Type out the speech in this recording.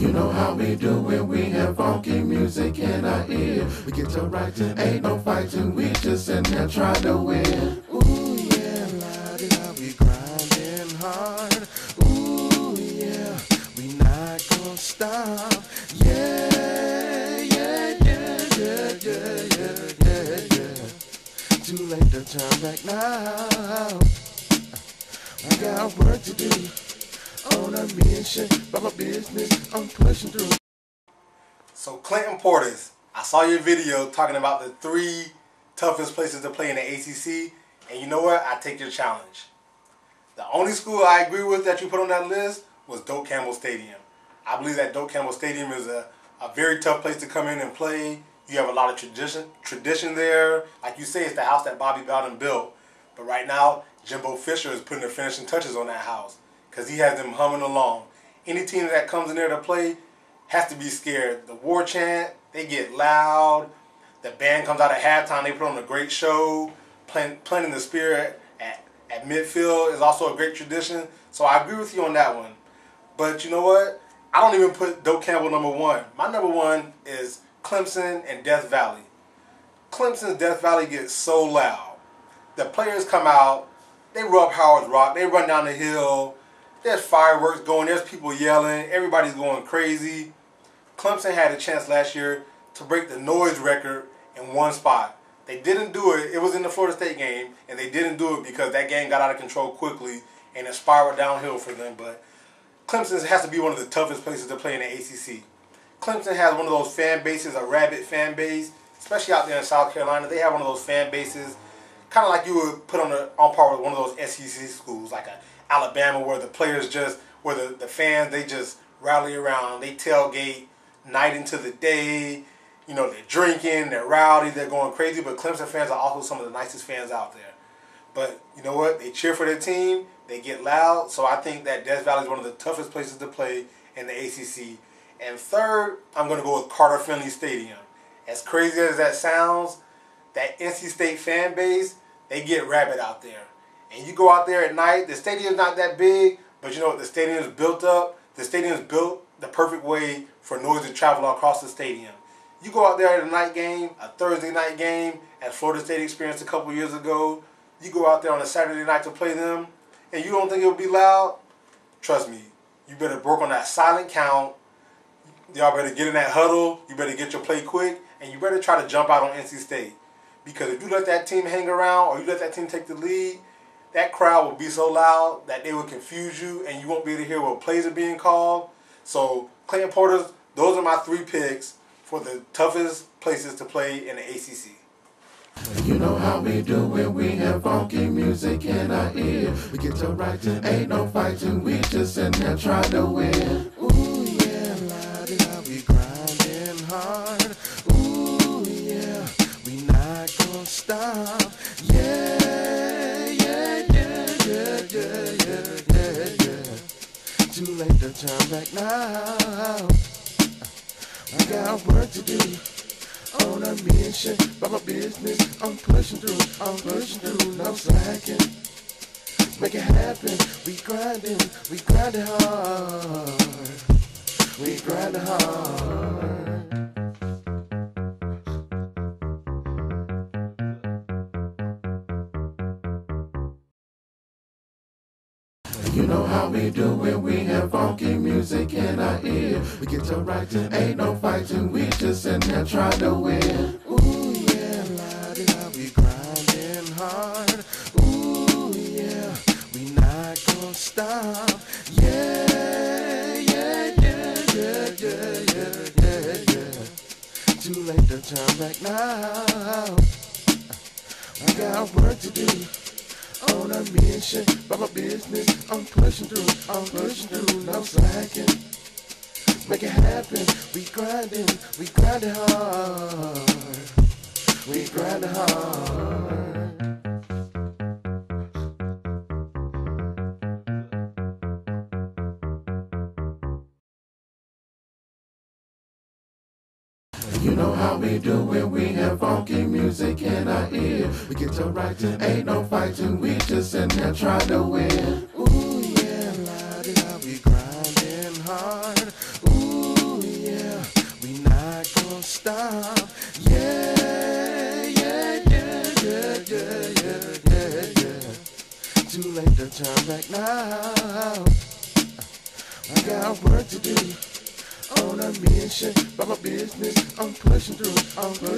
You know how we do when we have funky music in our ear. We get to writing, ain't no fighting, we just in there trying to win. Ooh yeah, la-di-da, we grinding hard. Ooh yeah, we not gonna stop. Yeah, yeah, yeah, yeah, yeah, yeah, yeah, yeah. Too late to turn back now. I got work to do. On a mission, by my business, I'm pushing through. So Clinton Portis, I saw your video talking about the 3 toughest places to play in the ACC, and you know what? I take your challenge. The only school I agree with that you put on that list was Doak Campbell Stadium. I believe that Doak Campbell Stadium is a very tough place to come in and play. You have a lot of tradition there. Like you say, it's the house that Bobby Bowden built. But right now, Jimbo Fisher is putting the finishing touches on that house, because he has them humming along. Any team that comes in there to play has to be scared. The war chant, they get loud. The band comes out at halftime. They put on a great show. Planting the spirit at midfield is also a great tradition. So I agree with you on that one. But you know what? I don't even put Doak Campbell #1. My #1 is Clemson and Death Valley. Clemson's Death Valley gets so loud. The players come out. They rub Howard's Rock. They run down the hill. There's fireworks going. There's people yelling. Everybody's going crazy. Clemson had a chance last year to break the noise record in one spot. They didn't do it. It was in the Florida State game, and they didn't do it because that game got out of control quickly, and it spiraled downhill for them. But Clemson has to be one of the toughest places to play in the ACC. Clemson has one of those fan bases, a rabid fan base, especially out there in South Carolina. They have one of those fan bases, kind of like you would put on par with one of those SEC schools, like a Alabama, where the players where the fans, they just rally around. They tailgate night into the day. You know, they're drinking, they're rowdy, they're going crazy. But Clemson fans are also some of the nicest fans out there. But you know what? They cheer for their team. They get loud. So I think that Death Valley is one of the toughest places to play in the ACC. And third, I'm going to go with Carter-Finley Stadium. As crazy as that sounds, that NC State fan base, they get rabid out there. And you go out there at night, the stadium's not that big, but you know what? The stadium's built up. The stadium's built the perfect way for noise to travel across the stadium. You go out there at a night game, a Thursday night game, as Florida State experienced a couple years ago. You go out there on a Saturday night to play them, and you don't think it'll be loud? Trust me, you better work on that silent count. Y'all better get in that huddle. You better get your play quick, and you better try to jump out on NC State. Because if you let that team hang around, or you let that team take the lead, that crowd will be so loud that they will confuse you, and you won't be able to hear what plays are being called. So, Clinton Portis, those are my 3 picks for the toughest places to play in the ACC. You know how we do when we have funky music in our ear. We get to writing, ain't no fighting, we just in there trying to win. Ooh yeah, la-di-da, we grinding hard. Ooh yeah, we not gonna stop. Yeah, yeah, yeah, yeah, yeah, yeah, yeah, yeah. Too late to turn back now. I got work to do. On a mission, by my business, I'm pushing through, no slacking. Make it happen, we grinding hard, we grinding hard. You know how we do when we have funky music in our ear. We get to writing, ain't no fighting, we just in there trying to win. Ooh yeah, la-di-da, we grinding hard. Ooh yeah, we not gonna stop. Yeah, yeah, yeah, yeah, yeah, yeah, yeah, yeah. Too late to turn back now. I got work to do. On a mission, by my business, I'm pushing through, no slacking. Make it happen, we grinding hard, we grinding hard. You know how we do when we have funky music in our ear. We get to writing, ain't no fighting, we just in there trying to win. Ooh yeah, la-di-da, we grinding hard. Ooh too late to turn back now. I got work to do on a mission, but my business I'm pushing through. I'm pushing.